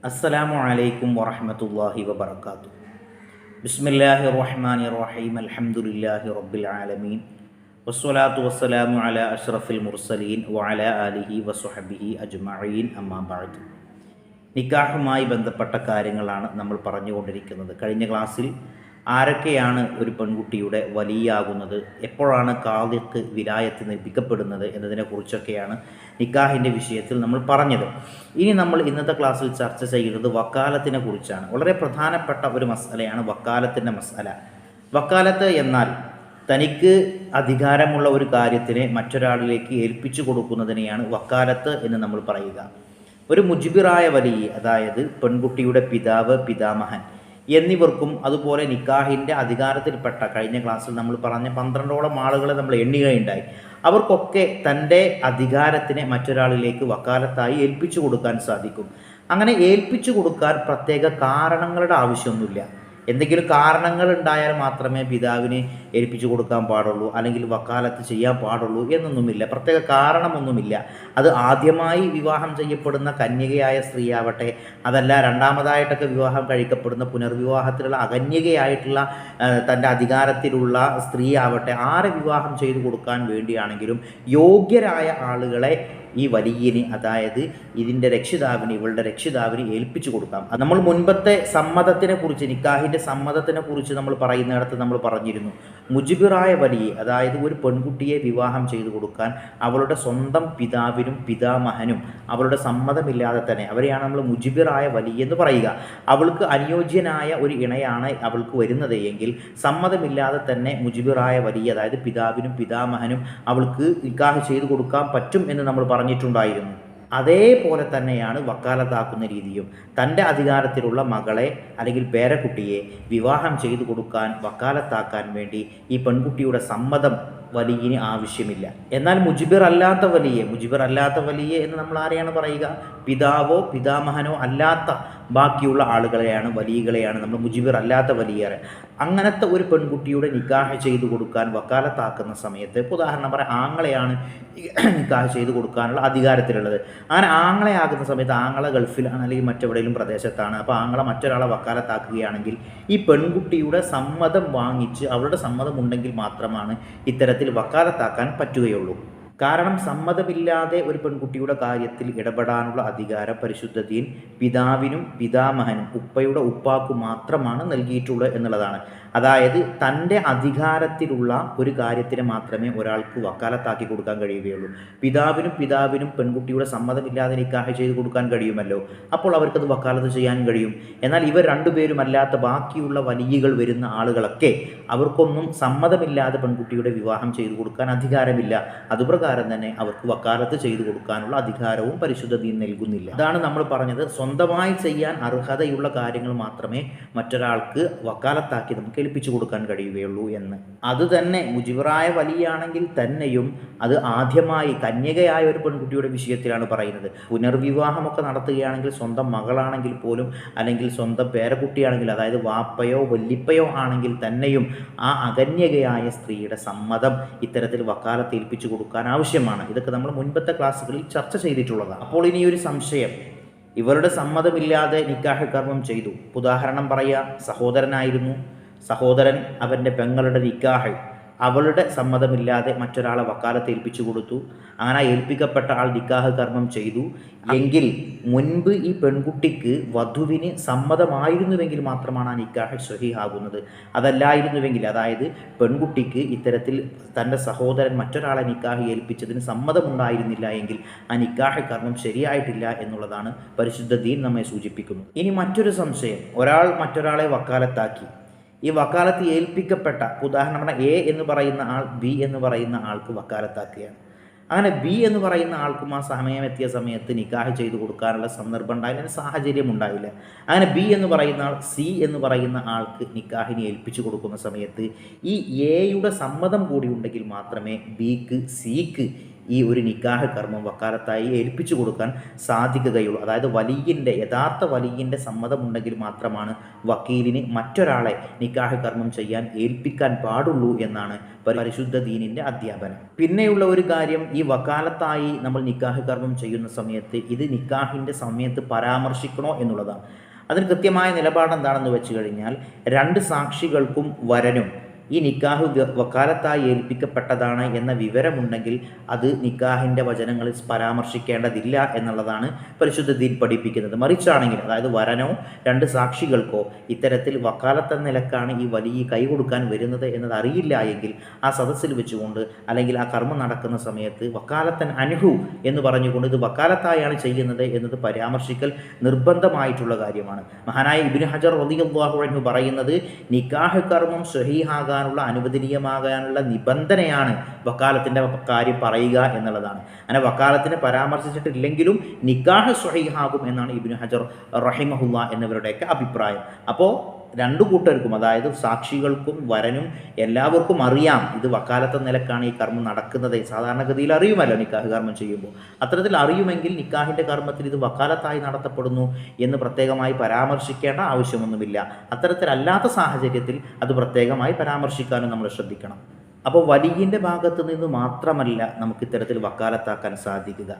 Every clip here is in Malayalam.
അസ്സലാമു അലൈക്കും വറഹ്മത്തുള്ളാഹി വബറകാതുഹു. ബിസ്മില്ലാഹിർ റഹ്മാനിർ റഹീം. അൽഹംദുലില്ലാഹി റബ്ബിൽ ആലമീൻ. വസ്സലാത്തു വസ്സലാമു അലാ അഷ്റഫിൽ മുർസലീൻ വഅലാ ആലിഹി വസ്വഹ്ബിഹി അജ്മഈൻ. അമ്മാ ബഅദ്. നിക്കാഹുമായി ബന്ധപ്പെട്ട കാര്യങ്ങളാണ് നമ്മൾ പറഞ്ഞുകൊണ്ടിരിക്കുന്നത്. കഴിഞ്ഞ ക്ലാസ്സിൽ ആരൊക്കെയാണ് ഒരു പെൺകുട്ടിയുടെ വലിയാകുന്നത്, എപ്പോഴാണ് ഖാദിക്ക് വിലായത്ത് ലഭിക്കപ്പെടുന്നത് എന്നതിനെക്കുറിച്ചൊക്കെയാണ് നിക്കാഹിൻ്റെ വിഷയത്തിൽ നമ്മൾ പറഞ്ഞത്. ഇനി നമ്മൾ ഇന്നത്തെ ക്ലാസ്സിൽ ചർച്ച ചെയ്യുന്നത് വക്കാലത്തിനെ കുറിച്ചാണ്. വളരെ പ്രധാനപ്പെട്ട ഒരു മസ്അലയാണ് വക്കാലത്തിൻ്റെ മസ്അല. വക്കാലത്ത് എന്നാൽ തനിക്ക് അധികാരമുള്ള ഒരു കാര്യത്തിനെ മറ്റൊരാളിലേക്ക് ഏൽപ്പിച്ചു കൊടുക്കുന്നതിനെയാണ് വക്കാലത്ത് എന്ന് നമ്മൾ പറയുക. ഒരു മുജ്ബിറായ വലിയ, അതായത് പെൺകുട്ടിയുടെ പിതാവ്, പിതാമഹൻ എന്നിവർക്കും അതുപോലെ നിക്കാഹിൻ്റെ അധികാരത്തിൽപ്പെട്ട, കഴിഞ്ഞ ക്ലാസ്സിൽ നമ്മൾ പറഞ്ഞ 12ഓളം ആളുകളെ നമ്മൾ എണ്ണുകയുണ്ടായി, അവർക്കൊക്കെ തൻ്റെ അധികാരത്തിനെ മറ്റൊരാളിലേക്ക് വക്കാലത്തായി ഏൽപ്പിച്ചു കൊടുക്കാൻ സാധിക്കും. അങ്ങനെ ഏൽപ്പിച്ചു കൊടുക്കാൻ പ്രത്യേക കാരണങ്ങളുടെ ആവശ്യമൊന്നുമില്ല. എന്തെങ്കിലും കാരണങ്ങൾ ഉണ്ടായാൽ മാത്രമേ പിതാവിന് ഏൽപ്പിച്ചു കൊടുക്കാൻ പാടുള്ളൂ, അല്ലെങ്കിൽ വക്കാലത്ത് ചെയ്യാൻ പാടുള്ളൂ എന്നൊന്നുമില്ല. പ്രത്യേക കാരണമൊന്നുമില്ല. അത് ആദ്യമായി വിവാഹം ചെയ്യപ്പെടുന്ന കന്യകയായ സ്ത്രീയാവട്ടെ, അതല്ല രണ്ടാമതായിട്ടൊക്കെ വിവാഹം കഴിക്കപ്പെടുന്ന പുനർവിവാഹത്തിലുള്ള അകന്യകയായിട്ടുള്ള തൻ്റെ അധികാരത്തിലുള്ള സ്ത്രീ ആവട്ടെ, ആരെ വിവാഹം ചെയ്തു കൊടുക്കാൻ വേണ്ടിയാണെങ്കിലും യോഗ്യരായ ആളുകളെ ഈ വലിയന്, അതായത് ഇതിൻ്റെ രക്ഷിതാവിന്, ഇവളുടെ രക്ഷിതാവിന് ഏൽപ്പിച്ചു കൊടുക്കാം. നമ്മൾ മുൻപത്തെ സമ്മതത്തിനെ കുറിച്ച്, നിക്കാഹിൻ്റെ സമ്മതത്തിനെ കുറിച്ച് നമ്മൾ പറയുന്നിടത്ത് നമ്മൾ പറഞ്ഞിരുന്നു, മുജിബിറായ വലിയ, അതായത് ഒരു പെൺകുട്ടിയെ വിവാഹം ചെയ്തു കൊടുക്കാൻ അവളുടെ സ്വന്തം പിതാവിനും പിതാമഹനും അവളുടെ സമ്മതമില്ലാതെ തന്നെ, അവരെയാണ് നമ്മൾ മുജിബിറായ വലിയ എന്ന് പറയുക. അവൾക്ക് അനുയോജ്യനായ ഒരു ഇണയാണ് അവൾക്ക് വരുന്നത് എങ്കിൽ സമ്മതമില്ലാതെ തന്നെ മുജിബിറായ വലിയ, അതായത് പിതാവിനും പിതാമഹനും അവൾക്ക് നിക്കാഹ് ചെയ്തു കൊടുക്കാൻ പറ്റും എന്ന് നമ്മൾ പറഞ്ഞിട്ടുണ്ടായിരുന്നു. അതേപോലെ തന്നെയാണ് വക്കാലത്താക്കുന്ന രീതിയും. തൻ്റെ അധികാരത്തിലുള്ള മകളെ അല്ലെങ്കിൽ പേരക്കുട്ടിയെ വിവാഹം ചെയ്തു കൊടുക്കാൻ, വക്കാലത്താക്കാൻ വേണ്ടി ഈ പെൺകുട്ടിയുടെ സമ്മതം വലിയന് ആവശ്യമില്ല. എന്നാൽ മുജിബിർ അല്ലാത്ത വലിയ എന്ന് നമ്മൾ ആരെയാണ് പറയുക? പിതാവോ പിതാമഹനോ അല്ലാത്ത ബാക്കിയുള്ള ആളുകളെയാണ്, വലിയകളെയാണ് നമ്മൾ മുജിബിർ അല്ലാത്ത വലിയ. അങ്ങനത്തെ ഒരു പെൺകുട്ടിയുടെ നിക്കാഹ് ചെയ്തു കൊടുക്കാൻ വക്കാലത്താക്കുന്ന സമയത്ത്, ഉദാഹരണം പറയാം, ആങ്ങളെയാണ് നിക്കാഹ് ചെയ്തു കൊടുക്കാനുള്ള അധികാരത്തിലുള്ളത്. അങ്ങനെ ആങ്ങളെയാകുന്ന സമയത്ത് ആങ്ങളെ ഗൾഫിലാണ് അല്ലെങ്കിൽ മറ്റെവിടെയെങ്കിലും പ്രദേശത്താണ്. അപ്പോൾ ആങ്ങളെ മറ്റൊരാളെ വക്കാലത്താക്കുകയാണെങ്കിൽ ഈ പെൺകുട്ടിയുടെ സമ്മതം വാങ്ങിച്ച്, അവളുടെ സമ്മതം ഉണ്ടെങ്കിൽ മാത്രമാണ് ഇത്തരത്തിൽ വക്കാലത്താക്കാൻ പറ്റുകയുള്ളൂ. കാരണം സമ്മതമില്ലാതെ ഒരു പെൺകുട്ടിയുടെ കാര്യത്തിൽ ഇടപെടാനുള്ള അധികാരം പരിശുദ്ധ ദീൻ പിതാവിനും പിതാമഹനും ഉപ്പയുടെ ഉപ്പാക്കു മാത്രമാണ് നൽകിയിട്ടുള്ളത് എന്നുള്ളതാണ്. അതായത് തൻ്റെ അധികാരത്തിലുള്ള ഒരു കാര്യത്തിന് മാത്രമേ ഒരാൾക്ക് വക്കാലത്താക്കി കൊടുക്കാൻ കഴിയുകയുള്ളൂ. പിതാവിനും പെൺകുട്ടിയുടെ സമ്മതമില്ലാതെ നിക്കാഹ് ചെയ്ത് കൊടുക്കാൻ കഴിയുമല്ലോ, അപ്പോൾ അവർക്കത് വക്കാലത്ത് ചെയ്യാനും കഴിയും. എന്നാൽ ഇവർ രണ്ടുപേരും അല്ലാത്ത ബാക്കിയുള്ള വലിയകൾ വരുന്ന ആളുകളൊക്കെ, അവർക്കൊന്നും സമ്മതമില്ലാതെ പെൺകുട്ടിയുടെ വിവാഹം ചെയ്തു കൊടുക്കാൻ അധികാരമില്ല. അതുപ്രകാരം തന്നെ അവർക്ക് വക്കാലത്ത് ചെയ്തു കൊടുക്കാനുള്ള അധികാരവും പരിശുദ്ധ ദീൻ നൽകുന്നില്ല. അതാണ് നമ്മൾ പറഞ്ഞത്, സ്വന്തമായി ചെയ്യാൻ അർഹതയുള്ള കാര്യങ്ങൾ മാത്രമേ മറ്റൊരാൾക്ക് വക്കാലത്താക്കി നമുക്ക് ഏൽപ്പിച്ചു കൊടുക്കാൻ കഴിയുകയുള്ളൂ എന്ന്. അത് തന്നെ മുജിബിറായ വലിയാണെങ്കിൽ തന്നെയും അത് ആദ്യമായി കന്യകയായ ഒരു പെൺകുട്ടിയുടെ വിഷയത്തിലാണ് പറയുന്നത്. പുനർവിവാഹമൊക്കെ നടത്തുകയാണെങ്കിൽ സ്വന്തം മകളാണെങ്കിൽ പോലും, അല്ലെങ്കിൽ സ്വന്തം പേരക്കുട്ടിയാണെങ്കിൽ, അതായത് വാപ്പയോ വല്ലിപ്പയോ ആണെങ്കിൽ തന്നെയും ആ അകന്യകയായ സ്ത്രീയുടെ സമ്മതം ഇത്തരത്തിൽ വക്കാലത്ത് ഏൽപ്പിച്ചു കൊടുക്കാൻ ആവശ്യമാണ്. ഇതൊക്കെ നമ്മൾ മുൻപത്തെ ക്ലാസ്സുകളിൽ ചർച്ച ചെയ്തിട്ടുള്ളതാണ്. അപ്പോൾ ഇനി ഒരു സംശയം, ഇവരുടെ സമ്മതമില്ലാതെ നിക്കാഹ് കർമ്മം ചെയ്തു. ഉദാഹരണം പറയുക, സഹോദരൻ അവൻ്റെ പെങ്ങളുടെ നിക്കാഹ് അവളുടെ സമ്മതമില്ലാതെ മറ്റൊരാളെ വക്കാലത്ത് ഏൽപ്പിച്ചു കൊടുത്തു. അങ്ങനെ ഏൽപ്പിക്കപ്പെട്ട ആൾ നിക്കാഹ് കർമ്മം ചെയ്തു എങ്കിൽ മുൻപ് ഈ പെൺകുട്ടിക്ക് വധുവിന് സമ്മതമായിരുന്നുവെങ്കിൽ മാത്രമാണ് ആ നിക്കാഹ് സ്വഹീഹാകുന്നത്. അതല്ലായിരുന്നുവെങ്കിൽ, അതായത് പെൺകുട്ടിക്ക് ഇത്തരത്തിൽ തൻ്റെ സഹോദരൻ മറ്റൊരാളെ നിക്കാഹ് ഏൽപ്പിച്ചതിന് സമ്മതമുണ്ടായിരുന്നില്ല എങ്കിൽ ആ നിക്കാഹ് കർമ്മം ശരിയായിട്ടില്ല എന്നുള്ളതാണ് പരിശുദ്ധ ദീൻ നമ്മെ സൂചിപ്പിക്കുന്നു. ഇനി മറ്റൊരു സംശയം, ഒരാൾ മറ്റൊരാളെ വക്കാലത്താക്കി, ഈ വക്കാലത്ത് ഏൽപ്പിക്കപ്പെട്ട, ഉദാഹരണം എ എന്ന് പറയുന്ന ആൾ ബി എന്ന് പറയുന്ന ആൾക്ക് വക്കാലത്താക്കുകയാണ്. അങ്ങനെ ബി എന്ന് പറയുന്ന ആൾക്കും ആ സമയം എത്തിയ സമയത്ത് നിക്കാഹ് ചെയ്തു കൊടുക്കാനുള്ള സന്ദർഭം ഉണ്ടായില്ല, സാഹചര്യം ഉണ്ടായില്ല. അങ്ങനെ ബി എന്ന് പറയുന്ന ആൾ സി എന്ന് പറയുന്ന ആൾക്ക് നിക്കാഹിനെ ഏൽപ്പിച്ചു കൊടുക്കുന്ന സമയത്ത് ഈ എയുടെ സമ്മതം കൂടി ഉണ്ടെങ്കിൽ മാത്രമേ ബിക്ക് സിക്ക് ഈ ഒരു നിക്കാഹ് കർമ്മം വക്കാലത്തായി ഏൽപ്പിച്ചു കൊടുക്കാൻ സാധിക്കുകയുള്ളൂ. അതായത് യഥാർത്ഥ വലിയിൻ്റെ സമ്മതമുണ്ടെങ്കിൽ മാത്രമാണ് വക്കീലിന് മറ്റൊരാളെ നിക്കാഹ് കർമ്മം ചെയ്യാൻ ഏൽപ്പിക്കാൻ പാടുള്ളൂ എന്നാണ് പരിശുദ്ധ ദീനിൻ്റെ അധ്യാപനം. പിന്നെയുള്ള ഒരു കാര്യം, ഈ വക്കാലത്തായി നമ്മൾ നിക്കാഹ് കർമ്മം ചെയ്യുന്ന സമയത്ത് ഇത് നിക്കാഹിൻ്റെ സമയത്ത് പരാമർശിക്കണോ എന്നുള്ളതാണ്. അതിന് കൃത്യമായ നിലപാട് എന്താണെന്ന് വെച്ച് കഴിഞ്ഞാൽ, രണ്ട് സാക്ഷികൾക്കും വരനും ഈ നിക്കാഹ് വക്കാലത്തായി ഏൽപ്പിക്കപ്പെട്ടതാണ് എന്ന വിവരമുണ്ടെങ്കിൽ അത് നിക്കാഹിൻ്റെ വചനങ്ങളിൽ പരാമർശിക്കേണ്ടതില്ല എന്നുള്ളതാണ് പരിശുദ്ധ ദീൻ പഠിപ്പിക്കുന്നത്. മറിച്ചാണെങ്കിൽ, അതായത് വരനോ രണ്ട് സാക്ഷികൾക്കോ ഇത്തരത്തിൽ വക്കാലത്ത് എന്ന നിലക്കാണ് ഈ വലിയ കൈ കൊടുക്കാൻ വരുന്നത് എന്നത് അറിയില്ല എങ്കിൽ ആ സദസ്സിൽ വെച്ചുകൊണ്ട് അല്ലെങ്കിൽ ആ കർമ്മം നടക്കുന്ന സമയത്ത് വക്കാലത്തൻ അൻഹു എന്ന് പറഞ്ഞുകൊണ്ട് ഇത് വക്കാലത്തായാണ് ചെയ്യുന്നത് എന്നത് പരാമർശിക്കൽ നിർബന്ധമായിട്ടുള്ള കാര്യമാണ്. മഹാനായ ഇബ്നു ഹജർ റളിയല്ലാഹു അൻഹു പറയുന്നത്, നിക്കാഹ് കർമ്മം സ്വഹീഹാകാൻ അനുവദനീയമാകാനുള്ള നിബന്ധനയാണ് വക്കാലത്തിൻ്റെ കാര്യം പറയുക എന്നുള്ളതാണ്. അങ്ങനെ വക്കാലത്തിനെ പരാമർശിച്ചിട്ടില്ലെങ്കിലും നിക്കാഹ് സ്വഹീഹാകും എന്നാണ് ഇബ്നു ഹജർ റഹിമഹുല്ലാ എന്നിവരുടെയൊക്കെ അഭിപ്രായം. അപ്പോൾ രണ്ടു കൂട്ടർക്കും, അതായത് സാക്ഷികൾക്കും വരനും എല്ലാവർക്കും അറിയാം ഇത് വക്കാലത്തെ നിലക്കാണ് ഈ കർമ്മം നടക്കുന്നത്. സാധാരണഗതിയിൽ അറിയുമല്ലോ നിക്കാഹ് കർമ്മം ചെയ്യുമ്പോൾ. അത്തരത്തിൽ അറിയുമെങ്കിൽ നിക്കാഹിൻ്റെ കർമ്മത്തിൽ ഇത് വക്കാലത്തായി നടത്തപ്പെടുന്നു എന്ന് പ്രത്യേകമായി പരാമർശിക്കേണ്ട ആവശ്യമൊന്നുമില്ല. അത്തരത്തിലല്ലാത്ത സാഹചര്യത്തിൽ അത് പ്രത്യേകമായി പരാമർശിക്കാനും നമ്മൾ ശ്രദ്ധിക്കണം. അപ്പോൾ വലിയിൻ്റെ ഭാഗത്ത് നിന്ന് മാത്രമല്ല നമുക്ക് ഇത്തരത്തിൽ വക്കാലത്താക്കാൻ സാധിക്കുക.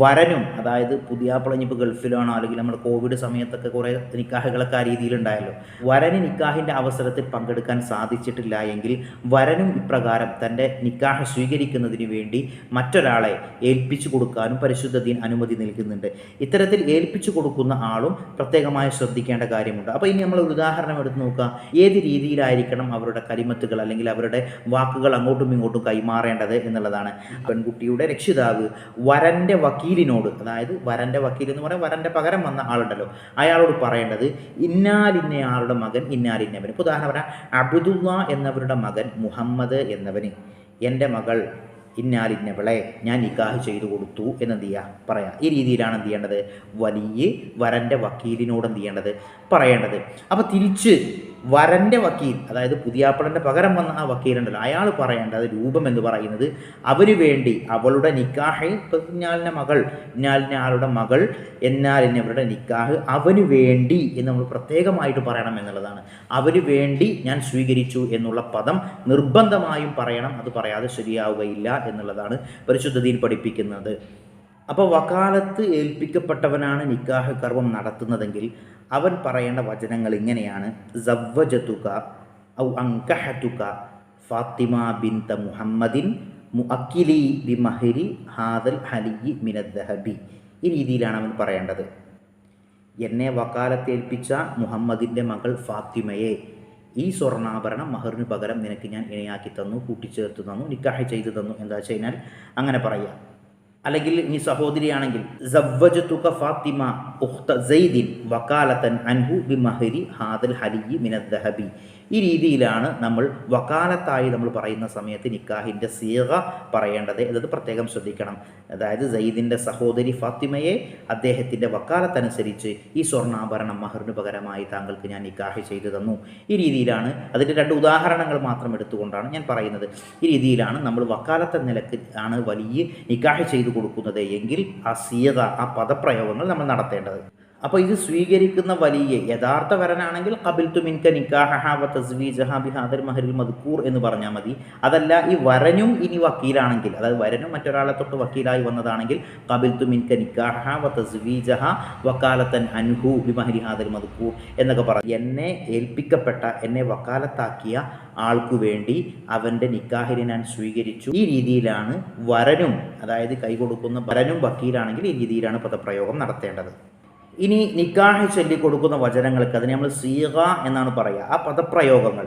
വരനും, അതായത് പുതിയാപ്പിള ഇപ്പോൾ ഗൾഫിലാണോ അല്ലെങ്കിൽ നമ്മൾ കോവിഡ് സമയത്തൊക്കെ കുറേ നിക്കാഹുകളൊക്കെ ആ രീതിയിലുണ്ടായല്ലോ, വരന് നിക്കാഹിൻ്റെ അവസരത്തിൽ പങ്കെടുക്കാൻ സാധിച്ചിട്ടില്ല എങ്കിൽ വരനും ഇപ്രകാരം തൻ്റെ നിക്കാഹ് സ്വീകരിക്കുന്നതിന് വേണ്ടി മറ്റൊരാളെ ഏൽപ്പിച്ചു കൊടുക്കാനും പരിശുദ്ധ ദീൻ അനുമതി നൽകുന്നുണ്ട്. ഇത്തരത്തിൽ ഏൽപ്പിച്ചു കൊടുക്കുന്ന ആളും പ്രത്യേകമായി ശ്രദ്ധിക്കേണ്ട കാര്യമുണ്ട്. അപ്പോൾ ഇനി നമ്മൾ ഒരു ഉദാഹരണം എടുത്ത് നോക്കുക. ഏത് രീതിയിലായിരിക്കണം അവരുടെ കലിമത്തുകൾ അല്ലെങ്കിൽ അവരുടെ വാക്കുകൾ അങ്ങോട്ടും ഇങ്ങോട്ടും കൈമാറേണ്ടത് എന്നുള്ളതാണ്. പെൺകുട്ടിയുടെ രക്ഷിതാവ് വരൻ്റെ വക്കീലിനോട്, അതായത് വരൻ്റെ വക്കീൽ എന്ന് പറയാൻ വരൻ്റെ പകരം വന്ന ആളുണ്ടല്ലോ, അയാളോട് പറയേണ്ടത് ഇന്നാലിന്നയാളുടെ മകൻ ഇന്നാലിന്നവന്. ഇപ്പോൾ ഉദാഹരണം പറയാം, അബ്ദുള്ള എന്നവരുടെ മകൻ മുഹമ്മദ് എന്നവന് എൻ്റെ മകൾ ഇന്നാലിന്നവളെ ഞാൻ നിക്കാഹ് ചെയ്തു കൊടുത്തു എന്നെന്ത് ചെയ്യുക പറയാം. ഈ രീതിയിലാണ് എന്ത് ചെയ്യേണ്ടത്, വലിയ വരൻ്റെ വക്കീലിനോട് എന്ത് ചെയ്യേണ്ടത് പറയേണ്ടത്. അപ്പോൾ തിരിച്ച് വരൻ്റെ വക്കീൽ, അതായത് പുതിയാപ്പിളൻ്റെ പകരം വന്ന ആ വക്കീലുണ്ടല്ലോ, അയാൾ പറയേണ്ടത് രൂപം എന്ന് പറയുന്നത് അവന് വേണ്ടി അവളുടെ നിക്കാഹ്, ഇന്നാലിൻ്റെ മകൾ ഇന്നാലിൻ്റെ ആളുടെ മകൾ എന്നാലിന്നവരുടെ നിക്കാഹ് അവന് വേണ്ടി എന്ന് നമ്മൾ പ്രത്യേകമായിട്ട് പറയണം എന്നുള്ളതാണ്. അവന് വേണ്ടി ഞാൻ സ്വീകരിച്ചു എന്നുള്ള പദം നിർബന്ധമായും പറയണം. അത് പറയാതെ ശരിയാവുകയില്ല എന്നുള്ളതാണ് പരിശുദ്ധ ദീൻ പഠിപ്പിക്കുന്നത്. അപ്പോൾ വക്കാലത്ത് ഏൽപ്പിക്കപ്പെട്ടവനാണ് നിക്കാഹ് കർമ്മം നടത്തുന്നതെങ്കിൽ അവൻ പറയേണ്ട വചനങ്ങൾ ഇങ്ങനെയാണ്: സവ്വജതുക ഔ അൻകഹതുക ഫാത്തിമ ബിൻത മുഹമ്മദിൻ മുഅക്കിലി ബിമഹരി ഹാദൽ ഹലിയി മിനദ്ദഹബി. ഈ രീതിയിലാണ് അവൻ പറയേണ്ടത്. എന്നെ വക്കാലത്തേൽപ്പിച്ച മുഹമ്മദിൻ്റെ മകൾ ഫാത്തിമയെ ഈ സ്വർണ്ണാഭരണം മഹറിന് പകരം നിനക്ക് ഞാൻ ഇണയാക്കി തന്നു, കൂട്ടിച്ചേർത്ത് തന്നു, നിക്കാഹ് ചെയ്തു തന്നു. എന്താ വെച്ച് കഴിഞ്ഞാൽ അങ്ങനെ പറയുക. അല്ലെങ്കിൽ ഇനി സഹോദരിയാണെങ്കിൽ സവ്വജതുക ഫാത്തിമ ഉഖ്ത സൈദിൻ വക്കാലത്തൻ അൻഹു ബിമഹരി ഹാദൽ ഹലിയി മിനദ്ദഹബി. ഈ രീതിയിലാണ് നമ്മൾ വക്കാലത്തായി നമ്മൾ പറയുന്ന സമയത്ത് നിക്കാഹിൻ്റെ സീഗ പറയേണ്ടത് എന്നത് പ്രത്യേകം ശ്രദ്ധിക്കണം. അതായത് സയ്യിദിൻ്റെ സഹോദരി ഫാത്തിമയെ അദ്ദേഹത്തിൻ്റെ വക്കാലത്തനുസരിച്ച് ഈ സ്വർണ്ണാഭരണം മഹറിന് പകരമായി താങ്കൾക്ക് ഞാൻ നിക്കാഹ് ചെയ്തു തന്നു. ഈ രീതിയിലാണ്, അതിൻ്റെ രണ്ട് ഉദാഹരണങ്ങൾ മാത്രം എടുത്തുകൊണ്ടാണ് ഞാൻ പറയുന്നത്. ഈ രീതിയിലാണ് നമ്മൾ വക്കാലത്തെ നിലക്ക് ആണ് വലിയ നിക്കാഹ് ചെയ്തു കൊടുക്കുന്നത് എങ്കിൽ ആ സീഗ, ആ പദപ്രയോഗങ്ങൾ നമ്മൾ നടത്തേണ്ടത്. അപ്പോൾ ഇത് സ്വീകരിക്കുന്ന വലിയ യഥാർത്ഥ വരനാണെങ്കിൽ ഖബിൽതു മിൻക നിക്കാഹഹ വ തസ്വീജഹ ബിഹാദൽ മഹരിൽ മദ്കൂർ എന്ന് പറഞ്ഞാൽ മതി. അതല്ല ഈ വരനും ഇനി വക്കീലാണെങ്കിൽ, അതായത് വരനും മറ്റൊരാളെ തൊട്ട് വക്കീലായി വന്നതാണെങ്കിൽ ഖബിൽതു മിൻക നിക്കാഹഹ വ തസ്വീജഹ വക്കാലത്തൻ അൻഹു ബിമഹരി ഹാദൽ മദ്കൂർ എന്നൊക്കെ പറഞ്ഞു. എന്നെ ഏൽപ്പിക്കപ്പെട്ട, എന്നെ വക്കാലത്താക്കിയ ആൾക്കു വേണ്ടി അവൻ്റെ നിക്കാഹിനെ ഞാൻ സ്വീകരിച്ചു. ഈ രീതിയിലാണ് വരനും, അതായത് കൈ കൊടുക്കുന്ന വരനും വക്കീലാണെങ്കിൽ ഈ രീതിയിലാണ് പദപ്രയോഗം നടത്തേണ്ടത്. ഇനി നിക്കാഹ് ചൊല്ലിക്കൊടുക്കുന്ന വചനങ്ങൾക്ക് അതിന് നമ്മൾ സീഗ എന്നാണ് പറയുക. ആ പദപ്രയോഗങ്ങൾ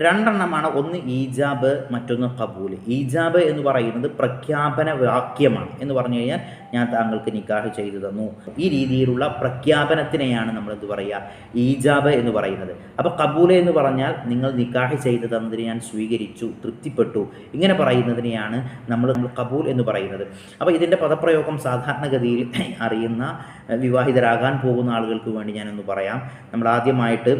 രണ്ടെണ്ണമാണ്. ഒന്ന് ഈജാബ്, മറ്റൊന്ന് ഖബൂൽ. ഈജാബ് എന്ന് പറയുന്നത് പ്രഖ്യാപന വാക്യമാണ്. എന്ന് പറഞ്ഞു കഴിഞ്ഞാൽ ഞാൻ താങ്കൾക്ക് നിക്കാഹ് ചെയ്തു തന്നു. ഈ രീതിയിലുള്ള പ്രഖ്യാപനത്തിനെയാണ് നമ്മൾ എന്ത് പറയുക, ഈജാബ് എന്ന് പറയുന്നത്. അപ്പോൾ ഖബൂൽ എന്ന് പറഞ്ഞാൽ നിങ്ങൾ നിക്കാഹ് ചെയ്തു തന്നതിനെ ഞാൻ സ്വീകരിച്ചു, തൃപ്തിപ്പെട്ടു, ഇങ്ങനെ പറയുന്നതിനെയാണ് നമ്മൾ ഖബൂൽ എന്ന് പറയുന്നത്. അപ്പോൾ ഇതിൻ്റെ പദപ്രയോഗം സാധാരണഗതിയിൽ അറിയുന്ന വിവാഹിതരാകാൻ പോകുന്ന ആളുകൾക്ക് വേണ്ടി ഞാനൊന്ന് പറയാം. നമ്മൾ ആദ്യമായിട്ട്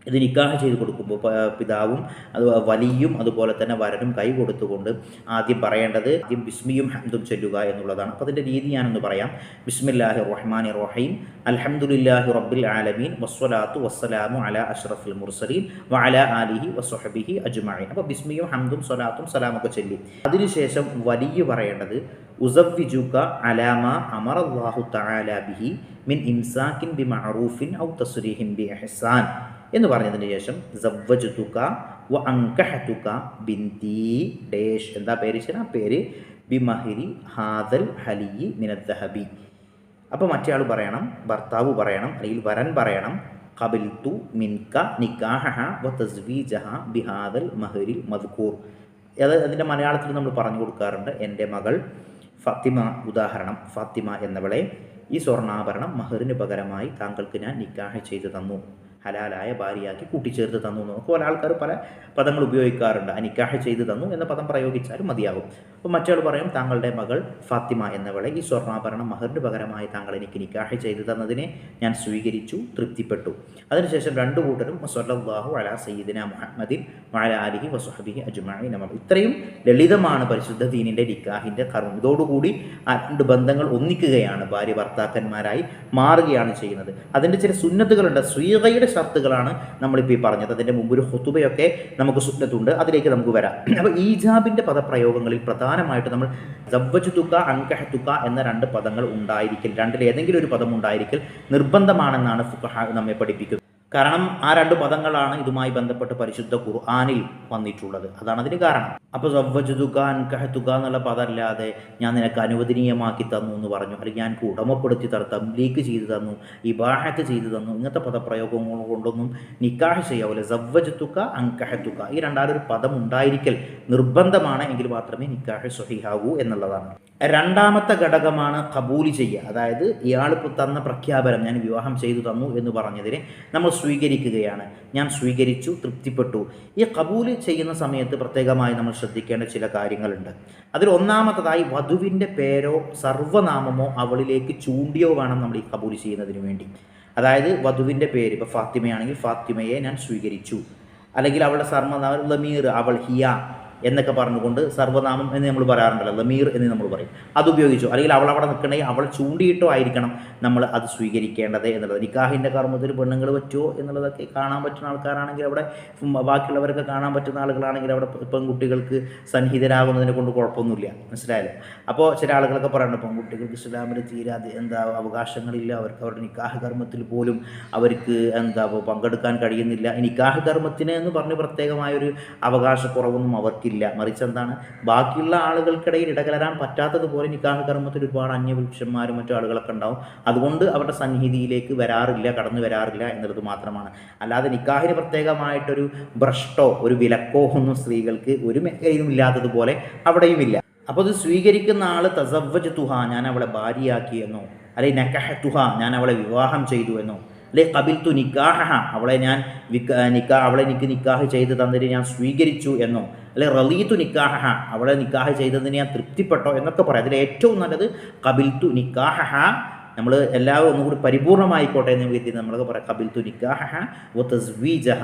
ഇത് നിക്കാഹ് ചെയ്ത് കൊടുക്കുമ്പോൾ പിതാവും അത് വലിയും അതുപോലെ തന്നെ വരനും കൈ കൊടുത്തുകൊണ്ട് ആദ്യം പറയേണ്ടത് ആദ്യം ബിസ്മിയും ഹംദും ചൊല്ലുക എന്നുള്ളതാണ്. അപ്പോൾ അതിൻ്റെ രീതി ഞാനൊന്ന് പറയാം. ബിസ്മില്ലാഹിർ റഹ്മാനിർ റഹീം അൽഹംദുലില്ലാഹി റബ്ബിൽ ആലമീൻ വസ്സലാത്തു വസ്സലാമു അലാ അഷ്റഫിൽ മുർസലീൻ വഅലാ ആലിഹി വസ്വഹ്ബിഹി അജ്മഈൻ. അപ്പോൾ ബിസ്മിയും ഹംദും സ്വലാത്തും സലാമൊക്കെ ചൊല്ലി അതിനുശേഷം വലിയ പറയേണ്ടത് ഉസവ്വിജുക അലാമ അമറല്ലാഹു തആല ബിഹി മിൻ ഇംസാക്കിൻ ബിമഅറൂഫിൻ ഔ തസ്രീഹിൻ ബിഇഹ്സാൻ എന്ന് പറഞ്ഞതിന് ശേഷം സവ്വജ്തുക വ അൻകഹതുക ബിന്തി ഡേഷ് എന്താ പേര് വെച്ചാൽ ആ പേര് ബിമഹിരി ഹാദൽ ഹലിയി മിനദ്ദഹബി. അപ്പോൾ മറ്റേ ആൾ പറയണം, ഭർത്താവ് പറയണം അല്ലെങ്കിൽ വരൻ പറയണം ഖബിൽതു മിൻക നിക്കാഹഹ വ തസ്വീജഹ ബിഹാദൽ മഹരിൽ മദ്കൂർ. അത് അതിൻ്റെ മലയാളത്തിൽ നമ്മൾ പറഞ്ഞു കൊടുക്കാറുണ്ട്. എൻ്റെ മകൾ ഫാത്തിമ, ഉദാഹരണം ഫാത്തിമ എന്നവളെ ഈ സ്വർണ്ണാഭരണം മഹറിന് പകരമായി താങ്കൾക്ക് ഞാൻ നിക്കാഹ് ചെയ്തു തന്നു, ഹലാലായ ഭാര്യയാക്കി കൂട്ടിച്ചേർത്ത് തന്നു എന്നൊക്കെ പല ആൾക്കാർ പല പദങ്ങൾ ഉപയോഗിക്കാറുണ്ട്. നിക്കാഹ് ചെയ്തു തന്നു എന്ന പദം പ്രയോഗിച്ചാലും മതിയാകും. അപ്പോൾ മറ്റൊരാൾ പറയും താങ്കളുടെ മകൾ ഫാത്തിമ എന്നവളെ ഈ സ്വർണ്ണാഭരണം മഹറിന് പകരമായി താങ്കൾ എനിക്ക് നിക്കാഹ് ചെയ്തു തന്നതിനെ ഞാൻ സ്വീകരിച്ചു, തൃപ്തിപ്പെട്ടു. അതിനുശേഷം രണ്ടു കൂട്ടരും സ്വല്ലല്ലാഹു അലാ സയ്യിദിന മുഹമ്മദിൻ വഅലാ ആലിഹി വസ്വഹ്ബിഹി അജ്മഈൻ. ഇത്രയും ലളിതമാണ് പരിശുദ്ധ ദീനിൻ്റെ നിക്കാഹിൻ്റെ കർമ്മം. ഇതോടുകൂടി ആ രണ്ട് ബന്ധങ്ങൾ ഒന്നിക്കുകയാണ്, ഭാര്യ ഭർത്താക്കന്മാരായി മാറുകയാണ് ചെയ്യുന്നത്. അതിൻ്റെ ചില സുന്നത്തുകളുണ്ട്, സ്വീകയുടെ ഷർത്തുകളാണ് നമ്മളിപ്പോൾ ഈ പറഞ്ഞത്. അതിൻ്റെ മുമ്പ് ഒരു ഹുതുബയൊക്കെ നമുക്ക് സുന്നത്തുണ്ട്, അതിലേക്ക് നമുക്ക് വരാം. അപ്പോൾ ഈജാബിൻ്റെ പദപ്രയോഗങ്ങളിൽ പ്രധാനമായിട്ട് നമ്മൾ സവ്വജ്തുക അൻകഹതുക എന്ന രണ്ട് പദങ്ങൾ ഉണ്ടായിരിക്കൽ, രണ്ടിലേതെങ്കിലും ഒരു പദം ഉണ്ടായിരിക്കൽ നിർബന്ധമാണെന്നാണ് ഫുഖഹാ നമ്മെ പഠിപ്പിക്കുന്നത്. കാരണം ആ രണ്ട് പദങ്ങളാണ് ഇതുമായി ബന്ധപ്പെട്ട് പരിശുദ്ധ ഖുർആനിൽ വന്നിട്ടുള്ളത്. അതാണ് അതിന് കാരണം. അപ്പോൾ സവ്വജ്തുക അൻകഹതുക എന്നുള്ള പദമല്ലാതെ ഞാൻ നിനക്ക് അനുവദനീയമാക്കി തന്നു എന്ന് പറഞ്ഞു, അല്ലെങ്കിൽ ഞാൻ ഉടമപ്പെടുത്തി തന്നു, തംലീക്ക് ചെയ്തു തന്നു, ഇബാഹത്ത് ചെയ്തു തന്നു, ഇങ്ങനത്തെ പദപ്രയോഗങ്ങൾ കൊണ്ടൊന്നും നിക്കാഹ് ചെയ്യാവില്ല. സവ്വജ്തുക അൻകഹതുക ഈ രണ്ടാമതൊരു പദം ഉണ്ടായിരിക്കൽ നിർബന്ധമാണ്, എങ്കിൽ മാത്രമേ നിക്കാഹ് സ്വഹീഹാവൂ എന്നുള്ളതാണ്. രണ്ടാമത്തെ ഘടകമാണ് ഖബൂൽ ചെയ്യുക. അതായത് ഇയാൾ തന്ന പ്രഖ്യാപനം ഞാൻ വിവാഹം ചെയ്തു തന്നു എന്ന് പറഞ്ഞതിനെ നമ്മൾ സ്വീകരിക്കുകയാണ്. ഞാൻ സ്വീകരിച്ചു, തൃപ്തിപ്പെട്ടു. ഈ ഖബൂൽ ചെയ്യുന്ന സമയത്ത് പ്രത്യേകമായി നമ്മൾ ശ്രദ്ധിക്കേണ്ട ചില കാര്യങ്ങളുണ്ട്. അതിൽ ഒന്നാമത്തതായി വധുവിൻ്റെ പേരോ സർവ്വനാമമോ അവളിലേക്ക് ചൂണ്ടിയോ വേണം നമ്മൾ ഈ ഖബൂൽ ചെയ്യുന്നതിന് വേണ്ടി. അതായത് വധുവിൻ്റെ പേര് ഇപ്പോൾ ഫാത്തിമയാണെങ്കിൽ ഫാത്തിമയെ ഞാൻ സ്വീകരിച്ചു, അല്ലെങ്കിൽ അവളുടെ സർവ്വനാമം ലമീർ അവൾ ഹിയ എന്നൊക്കെ പറഞ്ഞുകൊണ്ട് സർവ്വനാമം എന്ന് നമ്മൾ പറയാറുണ്ടല്ലോ, ലമീർ എന്ന് നമ്മൾ പറയും, അതുപയോഗിച്ചു. അല്ലെങ്കിൽ അവൾ അവിടെ നിൽക്കണമെങ്കിൽ അവൾ ചൂണ്ടിയിട്ടോ ആയിരിക്കണം നമ്മൾ അത് സ്വീകരിക്കേണ്ടത് എന്നുള്ളത്. നിക്കാഹിൻ്റെ കർമ്മത്തിൽ പെണ്ണുങ്ങൾ പറ്റുമോ എന്നുള്ളതൊക്കെ കാണാൻ പറ്റുന്ന ആൾക്കാരാണെങ്കിൽ അവിടെ, ബാക്കിയുള്ളവരൊക്കെ കാണാൻ പറ്റുന്ന ആളുകളാണെങ്കിൽ അവിടെ പെൺകുട്ടികൾക്ക് സന്നിഹിതരാകുന്നതിനെ കൊണ്ട് കുഴപ്പമൊന്നുമില്ല, മനസ്സിലായല്ലോ. അപ്പോൾ ചില ആളുകളൊക്കെ പറയുന്നുണ്ട് പെൺകുട്ടികൾക്ക് ഇസ്ലാമിൽ തീരാതെ അവകാശങ്ങളില്ല, അവർക്ക് അവരുടെ നിക്കാഹ് കർമ്മത്തിൽ പോലും അവർക്ക് പങ്കെടുക്കാൻ കഴിയുന്നില്ല. നിക്കാഹ് കർമ്മത്തിന് എന്ന് പറഞ്ഞ് പ്രത്യേകമായൊരു അവകാശക്കുറവൊന്നും അവർക്കില്ല. മറിച്ച് എന്താണ്, ബാക്കിയുള്ള ആളുകൾക്കിടയിൽ ഇടകലരാൻ പറ്റാത്തതുപോലെ നിക്കാഹ് കർമ്മത്തിൽ ഒരുപാട് അന്യപുരുഷന്മാരും മറ്റു ആളുകളൊക്കെ ഉണ്ടാവും. അതുകൊണ്ട് അവരുടെ സന്നിധിയിലേക്ക് വരാറില്ല, കടന്നു വരാറില്ല എന്നുള്ളത് മാത്രമാണ്. അല്ലാതെ നിക്കാഹിന് പ്രത്യേകമായിട്ടൊരു ഭ്രഷ്ടോ ഒരു വിലക്കോ ഒന്നും സ്ത്രീകൾക്ക് ഒരു മേഖലയിലും ഇല്ലാത്തതുപോലെ അവിടെയും ഇല്ല. അപ്പോൾ ഇത് സ്വീകരിക്കുന്ന ആൾ തസവ്വജ്തുഹ ഞാൻ അവളെ ഭാര്യയാക്കി എന്നോ, അല്ലെങ്കിൽ നകഹതുഹ ഞാൻ അവളെ വിവാഹം ചെയ്തു എന്നോ, അല്ലെ ഖബിൽതു നിക്കാഹ അവളെ ഞാൻ അവളെ എനിക്ക് നിക്കാഹ് ചെയ്ത് തന്നതിന് ഞാൻ സ്വീകരിച്ചു എന്നോ, അല്ലെ റളീതു നിക്കാഹ അവളെ നിക്കാഹ് ചെയ്തതിന് ഞാൻ തൃപ്തിപ്പെട്ടോ എന്നൊക്കെ പറയാം. അതിൽ ഏറ്റവും നല്ലത് ഖബിൽതു നിക്കാഹ. നമ്മൾ എല്ലാവരും ഒന്നുകൂടി പരിപൂർണമായിക്കോട്ടെ എന്ന് കരുതി നമ്മളൊക്കെ പറയാം ഖബിൽതു നിക്കാഹ വ തസ്വീജഹ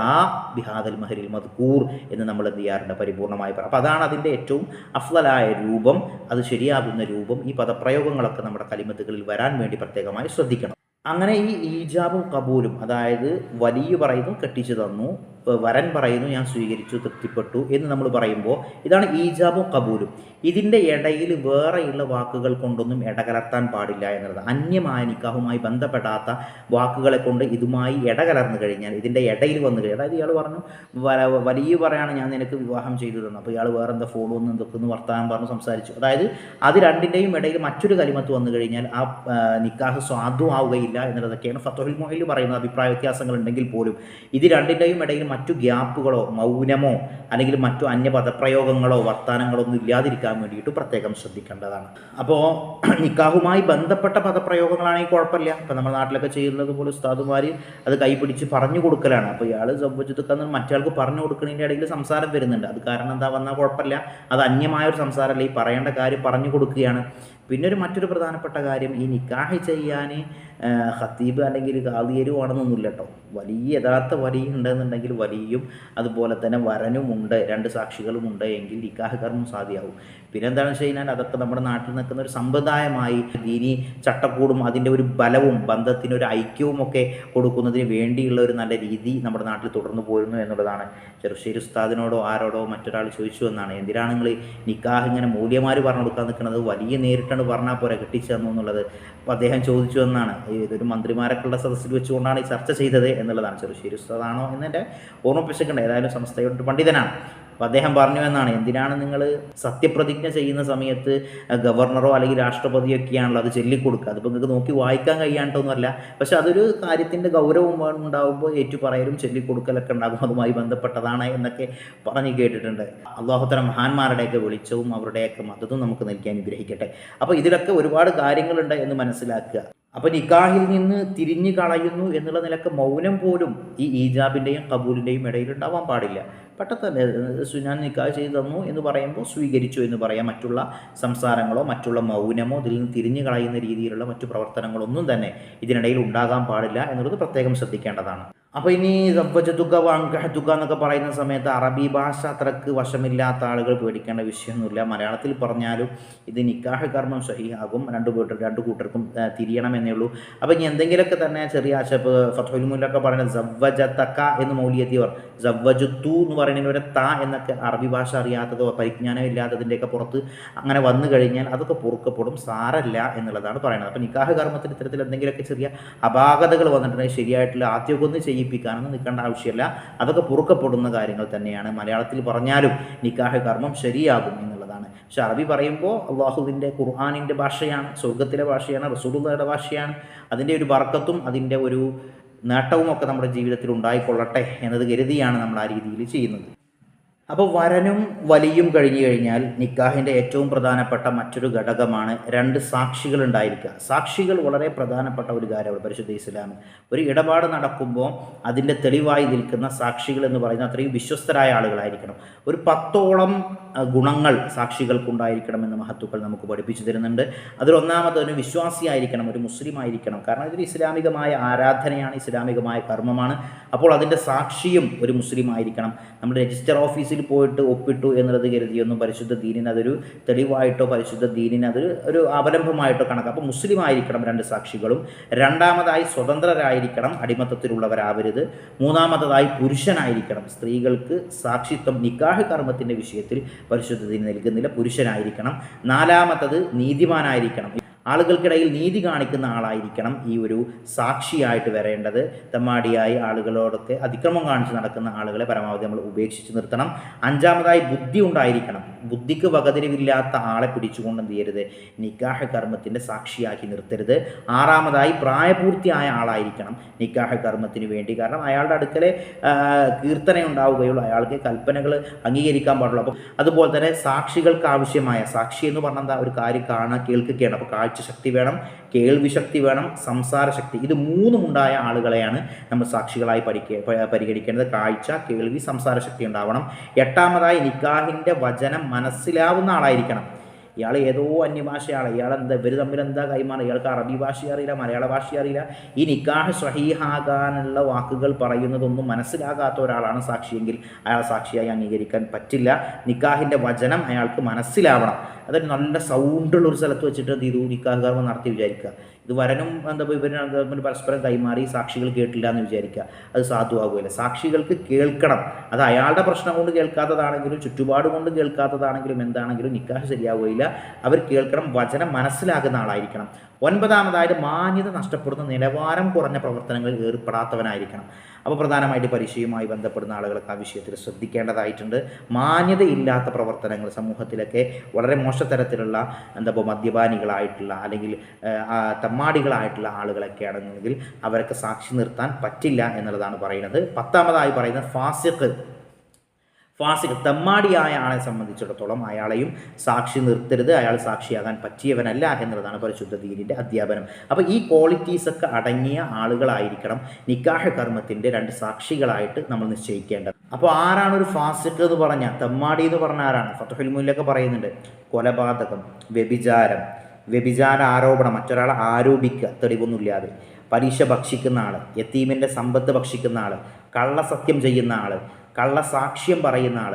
ബിഹാദൽ മഹരിൽ മദ്കൂർ എന്ന് നമ്മൾ എന്ത് ചെയ്യാറുണ്ട്, പരിപൂർണമായി പറയാം. അപ്പോൾ അതാണ് അതിൻ്റെ ഏറ്റവും അഫ്ളലായ രൂപം, അത് ശരിയാകുന്ന രൂപം. ഈ പദപ്രയോഗങ്ങളൊക്കെ നമ്മുടെ കലിമത്തുകളിൽ വരാൻ വേണ്ടി പ്രത്യേകമായി ശ്രദ്ധിക്കണം. അങ്ങനെ ഈ ഈജാബും കബൂലും, അതായത് വലിയ പറയുന്നു കെട്ടിച്ചു തന്നു, വരൻ പറയുന്നു ഞാൻ സ്വീകരിച്ചു, തൃപ്തിപ്പെട്ടു എന്ന് നമ്മൾ പറയുമ്പോൾ ഇതാണ് ഈജാബും കബൂലും. ഇതിൻ്റെ ഇടയിൽ വേറെയുള്ള വാക്കുകൾ കൊണ്ടൊന്നും ഇടകലർത്താൻ പാടില്ല എന്നുള്ളത്. അന്യമായ നിക്കാഹുമായി ബന്ധപ്പെടാത്ത വാക്കുകളെ കൊണ്ട് ഇതുമായി ഇടകലർന്നു കഴിഞ്ഞാൽ, ഇതിൻ്റെ ഇടയിൽ വന്നു കഴിഞ്ഞാൽ, അതായത് ഇയാൾ പറഞ്ഞു വലിയ പറയാണ് ഞാൻ നിനക്ക് വിവാഹം ചെയ്തു തന്നു, അപ്പോൾ ഇയാൾ വേറെ എന്താ ഫോൺ വന്ന് എന്തൊക്കെ ഒന്ന് വർത്താനം പറഞ്ഞു സംസാരിച്ചു, അതായത് അത് രണ്ടിൻ്റെയും ഇടയിൽ മറ്റൊരു കലിമത്ത് വന്നു കഴിഞ്ഞാൽ ആ നിക്കാഹ് സ്വാധുവാവുകയില്ല എന്നുള്ളതൊക്കെയാണ് ഫത്ഹുൽ മുഈനിൽ പറയുന്ന അഭിപ്രായ വ്യത്യാസങ്ങൾ ഉണ്ടെങ്കിൽ പോലും ഇത് രണ്ടിൻ്റെയും ഇടയിൽ മറ്റു ഗ്യാപ്പുകളോ മൗനമോ അല്ലെങ്കിൽ മറ്റു അന്യപദപ്രയോഗങ്ങളോ വർത്താനങ്ങളോ ഒന്നും ഇല്ലാതിരിക്കാൻ വേണ്ടിയിട്ട് പ്രത്യേകം ശ്രദ്ധിക്കേണ്ടതാണ്. അപ്പോൾ നിക്കാഹുമായി ബന്ധപ്പെട്ട പദപ്രയോഗങ്ങളാണെങ്കിൽ കുഴപ്പമില്ല. ഇപ്പോൾ നമ്മുടെ നാട്ടിലൊക്കെ ചെയ്യുന്നത് പോലെ ഉസ്താദുമാർ അത് കൈപിടിച്ച് പറഞ്ഞു കൊടുക്കലാണ്. അപ്പോൾ ഇയാൾ സവ്വജ്തുക മറ്റയാൾക്ക് പറഞ്ഞു കൊടുക്കുന്നതിൻ്റെ ഇടയിൽ സംസാരം വരുന്നുണ്ട്. അത് കാരണം എന്താ വന്നാൽ കുഴപ്പമില്ല, അത് അന്യമായൊരു സംസാരമല്ല, ഈ പറയേണ്ട കാര്യം പറഞ്ഞു കൊടുക്കുകയാണ്. പിന്നെ മറ്റൊരു പ്രധാനപ്പെട്ട കാര്യം, ഈ നിക്കാഹ് ചെയ്യാൻ ഖത്തീബ് അല്ലെങ്കിൽ ഖാദിയരും ആണെന്നൊന്നുമില്ല കേട്ടോ. യഥാർത്ഥ വലിയ ഉണ്ടെന്നുണ്ടെങ്കിൽ വലിയും അതുപോലെ തന്നെ വരനുമുണ്ട്, 2 സാക്ഷികളുമുണ്ട് എങ്കിൽ നിക്കാഹ് കർമ്മം സാധ്യമാവും. പിന്നെ എന്താണെന്ന് വെച്ച് കഴിഞ്ഞാൽ അതൊക്കെ നമ്മുടെ നാട്ടിൽ നിൽക്കുന്ന ഒരു സമ്പ്രദായമായി ദീനി ചട്ടക്കൂടും അതിൻ്റെ ഒരു ബലവും ബന്ധത്തിനൊരു ഐക്യവും ഒക്കെ കൊടുക്കുന്നതിന് വേണ്ടിയുള്ള ഒരു നല്ല രീതി നമ്മുടെ നാട്ടിൽ തുടർന്നു പോരുന്നു എന്നുള്ളതാണ്. ചെറുശ്ശേരി ഉസ്താദിനോടോ ആരോടോ മറ്റൊരാൾ ചോദിച്ചു എന്നാണ്, എന്തിനാണ് നിങ്ങൾ നിക്കാഹ് ഇങ്ങനെ മൂല്യമാർ പറഞ്ഞു കൊടുക്കാൻ നിൽക്കുന്നത്, വലിയ നേരിട്ടാണ് പറഞ്ഞാൽ പോരെ കെട്ടിച്ചു തന്നു എന്നുള്ളത്. അപ്പോൾ അദ്ദേഹം ചോദിച്ചു എന്നാണ്, ഇതൊരു മന്ത്രിമാരൊക്കെയുള്ള സദസ്സിൽ വെച്ചുകൊണ്ടാണ് ഈ ചർച്ച ചെയ്തത് എന്നുള്ളതാണ്. ചെറുശ്ശേരി ഉസ്താദാണോ എന്നെ ഓർമ്മിപ്പിച്ചിട്ടുണ്ട്, ഏതായാലും സംസ്ഥയുടെ പണ്ഡിതനാണ്. അപ്പോൾ അദ്ദേഹം പറഞ്ഞു എന്നാണ്, എന്തിനാണ് നിങ്ങൾ സത്യപ്രതിജ്ഞ ചെയ്യുന്ന സമയത്ത് ഗവർണറോ അല്ലെങ്കിൽ രാഷ്ട്രപതിയൊക്കെയാണല്ലോ അത് ചൊല്ലിക്കൊടുക്കുക, അതിപ്പോൾ നിങ്ങൾക്ക് നോക്കി വായിക്കാൻ കഴിയാണ്ടൊന്നുമല്ല, പക്ഷെ അതൊരു കാര്യത്തിൻ്റെ ഗൗരവം ഉണ്ടാകുമ്പോൾ ഏറ്റുപറയലും ചൊല്ലിക്കൊടുക്കലൊക്കെ ഉണ്ടാകും, അതുമായി ബന്ധപ്പെട്ടതാണ് എന്നൊക്കെ പറഞ്ഞ് കേട്ടിട്ടുണ്ട്. അല്ലാഹുതആല മഹാന്മാരുടെയൊക്കെ വെളിച്ചവും അവരുടെയൊക്കെ മദതും നമുക്ക് നൽകി അനുഗ്രഹിക്കട്ടെ. അപ്പോൾ ഇതിലൊക്കെ ഒരുപാട് കാര്യങ്ങളുണ്ട് എന്ന് മനസ്സിലാക്കുക. അപ്പോൾ നിക്കാഹിൽ നിന്ന് തിരിഞ്ഞു കളയുന്നു എന്നുള്ള നിലക്ക് മൗനം പോലും ഈ ഈജാബിൻ്റെയും കബൂലിൻ്റെയും ഇടയിലുണ്ടാവാൻ പാടില്ല. പെട്ടെന്ന് ഞാൻ നിക്കാഹ് ചെയ്തു തന്നു എന്ന് പറയുമ്പോൾ സ്വീകരിച്ചു എന്ന് പറയാം. മറ്റുള്ള സംസാരങ്ങളോ മറ്റുള്ള മൗനമോ ഇതിൽ നിന്ന് തിരിഞ്ഞു കളയുന്ന രീതിയിലുള്ള മറ്റു പ്രവർത്തനങ്ങളൊന്നും തന്നെ ഇതിനിടയിൽ ഉണ്ടാകാൻ പാടില്ല എന്നുള്ളത് പ്രത്യേകം ശ്രദ്ധിക്കേണ്ടതാണ്. അപ്പോൾ ഇനി സവ്വജതുക വങ്കഹതുക എന്നൊക്കെ പറയുന്ന സമയത്ത് അറബി ഭാഷ അത്രക്ക് വശമില്ലാത്ത ആളുകൾ പേടിക്കേണ്ട വിഷയമൊന്നുമില്ല. മലയാളത്തിൽ പറഞ്ഞാലും ഇത് നിക്കാഹ് കർമ്മം സഹിഹാകും, രണ്ടു കൂട്ടർക്കും തിരിയണമെന്നേ ഉള്ളൂ. അപ്പോൾ ഇനി എന്തെങ്കിലുമൊക്കെ തന്നെ ചെറിയ ആശപ്പ് ഫത്ഹുൽ മുല്ലൊക്കെ പറയുന്നത് സവ്വജതക എന്ന് മൗലിയത്തിയവർ, സവ്വജുത്തു എന്ന് പറയുന്നതിന് ഒരു ത എന്നൊക്കെ അറബി ഭാഷ അറിയാത്തതോ പരിജ്ഞാനം ഇല്ലാത്തതിൻ്റെയൊക്കെ പുറത്ത് അങ്ങനെ വന്നു കഴിഞ്ഞാൽ അതൊക്കെ പൊറുക്കപ്പെടും, സാരല്ല എന്നുള്ളതാണ് പറയുന്നത്. അപ്പോൾ നിക്കാഹ് കർമ്മത്തിൽ ഇത്തരത്തിൽ എന്തെങ്കിലുമൊക്കെ ചെറിയ അപാകതകൾ വന്നിട്ടുണ്ടെങ്കിൽ ശരിയായിട്ടുള്ള ആദ്യമൊക്കെ ഒന്ന് ചെയ്യിപ്പിക്കാനൊന്നും നിൽക്കേണ്ട ആവശ്യമില്ല, അതൊക്കെ പൊറുക്കപ്പെടുന്ന കാര്യങ്ങൾ തന്നെയാണ്. മലയാളത്തിൽ പറഞ്ഞാലും നിക്കാഹ് കർമ്മം ശരിയാകും എന്നുള്ളതാണ്. പക്ഷെ അറബി പറയുമ്പോൾ അള്ളാഹുവിൻ്റെ ഖുർആനിൻ്റെ ഭാഷയാണ്, സ്വർഗത്തിലെ ഭാഷയാണ്, റസൂലുള്ളാഹിയുടെ ഭാഷയാണ്. അതിൻ്റെ ഒരു ബർക്കത്തും അതിൻ്റെ ഒരു നേട്ടവുമൊക്കെ നമ്മുടെ ജീവിതത്തിൽ ഉണ്ടായിക്കൊള്ളട്ടെ എന്നത് കരുതിയാണ് നമ്മൾ ആ രീതിയിൽ ചെയ്യുന്നത്. അപ്പോൾ വരനും വലിയും കഴിഞ്ഞു കഴിഞ്ഞാൽ നിക്കാഹിൻ്റെ ഏറ്റവും പ്രധാനപ്പെട്ട മറ്റൊരു ഘടകമാണ് 2 സാക്ഷികൾ ഉണ്ടായിരിക്കുക. സാക്ഷികൾ വളരെ പ്രധാനപ്പെട്ട ഒരു കാര്യമാണ് പരിശുദ്ധ ഇസ്ലാമിൽ. ഒരു ഇടപാട് നടക്കുമ്പോൾ അതിൻ്റെ തെളിവായി നിൽക്കുന്ന സാക്ഷികൾ എന്ന് പറയുന്നത് അത്രയും വിശ്വസ്തരായ ആളുകളായിരിക്കണം. ഒരു 10ഓളം ഗുണങ്ങൾ സാക്ഷികൾക്കുണ്ടായിരിക്കണമെന്ന് മഹത്തുക്കൾ നമുക്ക് പഠിപ്പിച്ചു തരുന്നുണ്ട്. അതിലൊന്നാമതൊരു വിശ്വാസിയായിരിക്കണം, ഒരു മുസ്ലിം ആയിരിക്കണം. കാരണം ഇതൊരു ഇസ്ലാമികമായ ആരാധനയാണ്, ഇസ്ലാമികമായ കർമ്മമാണ്. അപ്പോൾ അതിൻ്റെ സാക്ഷിയും ഒരു മുസ്ലിം ആയിരിക്കണം. നമ്മൾ രജിസ്റ്റർ ഓഫീസിൽ പോയിട്ട് ഒപ്പിട്ടു എന്നുള്ളത് കരുതിയൊന്നും പരിശുദ്ധ ദീനിന് അതൊരു തെളിവായിട്ടോ പരിശുദ്ധ ദീനിന് അതൊരു ഒരു അവലംബമായിട്ടോ കണക്കാം. അപ്പോൾ മുസ്ലിം ആയിരിക്കണം 2 സാക്ഷികളും. രണ്ടാമതായി സ്വതന്ത്രരായിരിക്കണം, അടിമത്തത്തിലുള്ളവരാവരുത്. മൂന്നാമതായി പുരുഷനായിരിക്കണം, സ്ത്രീകൾക്ക് സാക്ഷിത്വം നിക്കാഹ് കർമ്മത്തിൻ്റെ വിഷയത്തിൽ പരിശുദ്ധ ദീൻ നൽകുന്നില്ല, പുരുഷനായിരിക്കണം. നാലാമത്തത് നീതിമാനായിരിക്കണം, ആളുകൾക്കിടയിൽ നീതി കാണിക്കുന്ന ആളായിരിക്കണം ഈ ഒരു സാക്ഷിയായിട്ട് വരേണ്ടത്. തെമ്മാടിയായി ആളുകളോടൊക്കെ അതിക്രമം കാണിച്ച് നടക്കുന്ന ആളുകളെ പരമാവധി നമ്മൾ ഉപേക്ഷിച്ച് നിർത്തണം. അഞ്ചാമതായി ബുദ്ധി ഉണ്ടായിരിക്കണം, ബുദ്ധിക്ക് വകതിരിവില്ലാത്ത ആളെ പിടിച്ചുകൊണ്ട് എന്ത് ചെയ്യരുത്, നിക്കാഹ് കർമ്മത്തിൻ്റെ സാക്ഷിയാക്കി നിർത്തരുത്. ആറാമതായി പ്രായപൂർത്തിയായ ആളായിരിക്കണം നിക്കാഹ് കർമ്മത്തിന് വേണ്ടി. കാരണം അയാളുടെ അടുക്കലെ കീർത്തന ഉണ്ടാവുകയുള്ളൂ, അയാൾക്ക് കൽപ്പനകൾ അംഗീകരിക്കാൻ പാടുള്ളൂ. അപ്പോൾ അതുപോലെ തന്നെ സാക്ഷികൾക്ക് ആവശ്യമായ, സാക്ഷി എന്ന് പറഞ്ഞാൽ എന്താ, ഒരു കാര്യം കാണാൻ കേൾക്കുകയാണ്. അപ്പോൾ കാഴ്ച ശക്തി വേണം, കേൾവി ശക്തി വേണം, സംസാര ശക്തി, ഇത് മൂന്നും ഉണ്ടായ ആളുകളെയാണ് നമ്മൾ സാക്ഷികളായി പരിഗണിക്കേണ്ടത്. കാഴ്ച, കേൾവി, സംസാര ശക്തി ഉണ്ടാവണം. എട്ടാമതായി നിക്കാഹിൻ്റെ വചനം മനസ്സിലാവുന്ന ആളായിരിക്കണം. ഇയാൾ ഏതോ അന്യഭാഷയാണ്, ഇവർ തമ്മിൽ എന്താ കൈമാറുക, ഇയാൾക്ക് അറബി ഭാഷ അറിയില്ല, മലയാള ഭാഷ അറിയില്ല. ഈ നിക്കാഹ് സ്വഹീഹാകാനുള്ള വാക്കുകൾ പറയുന്നതൊന്നും മനസ്സിലാകാത്ത ഒരാളാണ് സാക്ഷിയെങ്കിൽ അയാൾ സാക്ഷിയായി അംഗീകരിക്കാൻ പറ്റില്ല. നിക്കാഹിൻ്റെ വചനം അയാൾക്ക് മനസ്സിലാവണം. അതൊരു നല്ല സൗണ്ടുള്ള ഒരു സ്ഥലത്ത് വെച്ചിട്ട് എന്ത് ചെയ്തു, നിക്കാഹ് കർമ്മം നടത്തി വിചാരിക്കുക. ഇത് വരനും ഇവർ പരസ്പരം കൈമാറി സാക്ഷികൾ കേട്ടില്ല എന്ന് വിചാരിക്കുക, അത് സാധുവാകുകയില്ല. സാക്ഷികൾക്ക് കേൾക്കണം. അത് അയാളുടെ പ്രശ്നം കൊണ്ട് കേൾക്കാത്തതാണെങ്കിലും ചുറ്റുപാട് കൊണ്ട് കേൾക്കാത്തതാണെങ്കിലും എന്താണെങ്കിലും നിക്കാഹ് ശരിയാവുകയില്ല. അവർ കേൾക്കണം, വചനം മനസ്സിലാകുന്ന ആളായിരിക്കണം. ഒൻപതാമതായിട്ട് മാന്യത നഷ്ടപ്പെടുന്ന നിലവാരം കുറഞ്ഞ പ്രവർത്തനങ്ങളിൽ ഏർപ്പെടാത്തവനായിരിക്കണം. അപ്പോൾ പ്രധാനമായിട്ട് പരീക്ഷയുമായി ബന്ധപ്പെടുന്ന ആളുകളൊക്കെ ആ വിഷയത്തിൽ ശ്രദ്ധിക്കേണ്ടതായിട്ടുണ്ട്. മാന്യതയില്ലാത്ത പ്രവർത്തനങ്ങൾ സമൂഹത്തിലൊക്കെ വളരെ മോശത്തരത്തിലുള്ള മദ്യപാനികളായിട്ടുള്ള അല്ലെങ്കിൽ തെമ്മാടികളായിട്ടുള്ള ആളുകളൊക്കെ ആണെന്നുണ്ടെങ്കിൽ അവരൊക്കെ സാക്ഷി നിർത്താൻ പറ്റില്ല എന്നുള്ളതാണ് പറയുന്നത്. പത്താമതായി പറയുന്നത് ഫാസിഖ്, തെമ്മാടിയായ ആളെ സംബന്ധിച്ചിടത്തോളം അയാളെയും സാക്ഷി നിർത്തരുത്, അയാൾ സാക്ഷിയാകാൻ പറ്റിയവനല്ല എന്നുള്ളതാണ് പരിശുദ്ധ ദീനിൻ്റെ അധ്യാപനം. അപ്പോൾ ഈ ക്വാളിറ്റീസൊക്കെ അടങ്ങിയ ആളുകളായിരിക്കണം നിക്കാഹ് കർമ്മത്തിൻ്റെ 2 സാക്ഷികളായിട്ട് നമ്മൾ നിശ്ചയിക്കേണ്ടത്. അപ്പോൾ ആരാണ് ഒരു ഫാസിഖ് എന്ന് പറഞ്ഞാൽ, തെമ്മാടി എന്ന് പറഞ്ഞാൽ ആരാണ്? ഫത്ഹുൽ മുല്ലൊക്കെ പറയുന്നുണ്ട്, കൊലപാതകം, വ്യഭിചാരം, വ്യഭിചാര ആരോപണം, മറ്റൊരാളെ ആരോപിക്കുക തെളിവൊന്നുമില്ലാതെ, പലിശ ഭക്ഷിക്കുന്ന ആൾ, യത്തീമിൻ്റെ സമ്പത്ത് ഭക്ഷിക്കുന്ന ആൾ, കള്ളസത്യം ചെയ്യുന്ന ആൾ, കള്ളസാക്ഷ്യം പറയുന്ന ആൾ,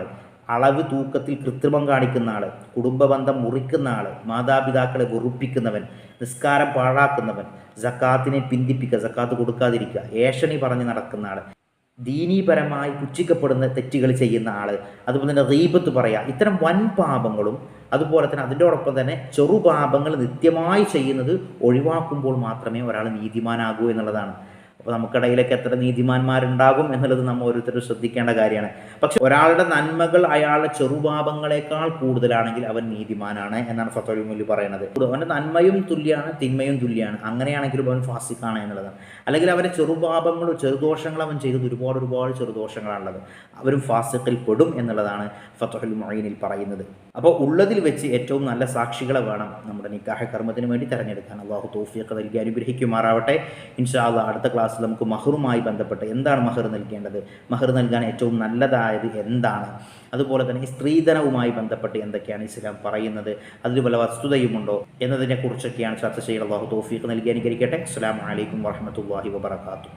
അളവ് തൂക്കത്തിൽ കൃത്രിമം കാണിക്കുന്ന ആൾ, കുടുംബബന്ധം മുറിക്കുന്ന ആൾ, മാതാപിതാക്കളെ വെറുപ്പിക്കുന്നവൻ, നിസ്കാരം പാഴാക്കുന്നവൻ, സക്കാത്തിനെ പിന്തിപ്പിക്കുക, സക്കാത്ത് കൊടുക്കാതിരിക്കുക, ഏഷണി പറഞ്ഞ് നടക്കുന്ന ആൾ, ദീനീപരമായി പുച്ഛിക്കപ്പെടുന്ന തെറ്റുകൾ ചെയ്യുന്ന ആൾ, അതുപോലെ തന്നെ ഗീബത്ത് പറയുക, ഇത്തരം വൻ പാപങ്ങളും അതുപോലെ തന്നെ അതിൻ്റോടൊപ്പം തന്നെ ചെറുപാപങ്ങൾ നിത്യമായി ചെയ്യുന്നത് ഒഴിവാക്കുമ്പോൾ മാത്രമേ ഒരാൾ നീതിമാനാകൂ എന്നുള്ളതാണ്. അപ്പോൾ നമുക്കിടയിലൊക്കെ എത്ര നീതിമാന്മാരുണ്ടാകും എന്നുള്ളത് നമ്മൾ ഓരോരുത്തരും ശ്രദ്ധിക്കേണ്ട കാര്യമാണ്. പക്ഷെ ഒരാളുടെ നന്മകൾ അയാളുടെ ചെറുപാപങ്ങളെക്കാൾ കൂടുതലാണെങ്കിൽ അവൻ നീതിമാനാണ് എന്നാണ് ഫത്വൽ മുല്ലി പറയുന്നത്. അവൻ്റെ നന്മയും തുല്യമാണ്, തിന്മയും തുല്യമാണ്. അങ്ങനെയാണെങ്കിലും അവൻ ഫാസിഖാണ് എന്നുള്ളതാണ്. അല്ലെങ്കിൽ അവൻ്റെ ചെറുപാപങ്ങളും ചെറുദോഷങ്ങളും അവൻ ചെയ്തത് ഒരുപാട് ചെറുദോഷങ്ങളാണുള്ളത്, അവരും ഫാസിഖിൽ പെടും എന്നുള്ളതാണ് ഫത്വൽ മുഈനിൽ പറയുന്നത്. അപ്പോൾ ഉള്ളതിൽ വെച്ച് ഏറ്റവും നല്ല സാക്ഷികളെ വേണം നമ്മുടെ നിക്കാഹ് കർമ്മത്തിന് വേണ്ടി തിരഞ്ഞെടുക്കാൻ. അള്ളാഹു തൗഫീഖ് നൽകി അനുഗ്രഹിക്കുമാറാവട്ടെ. ഇൻഷാ അല്ലാഹ് അടുത്ത ക്ലാസ്സിൽ നമുക്ക് മഹറുമായി ബന്ധപ്പെട്ട് എന്താണ് മഹർ നൽകേണ്ടത്, മഹർ നൽകാൻ ഏറ്റവും നല്ലതായത് എന്താണ്, അതുപോലെ തന്നെ സ്ത്രീധനവുമായി ബന്ധപ്പെട്ട് എന്തൊക്കെയാണ് ഇസ്ലാം പറയുന്നത്, അതിൽ വല്ല വസ്തുതയുമുണ്ടോ എന്നതിനെക്കുറിച്ചൊക്കെയാണ് ചർച്ച ചെയ്യുന്നത്. അള്ളാഹു തൗഫീഖ് നൽകി അനുഗ്രഹിക്കട്ടെ. അസ്സലാമു അലൈക്കും വറഹ്മത്തുള്ളാഹി വബറകാതുഹു.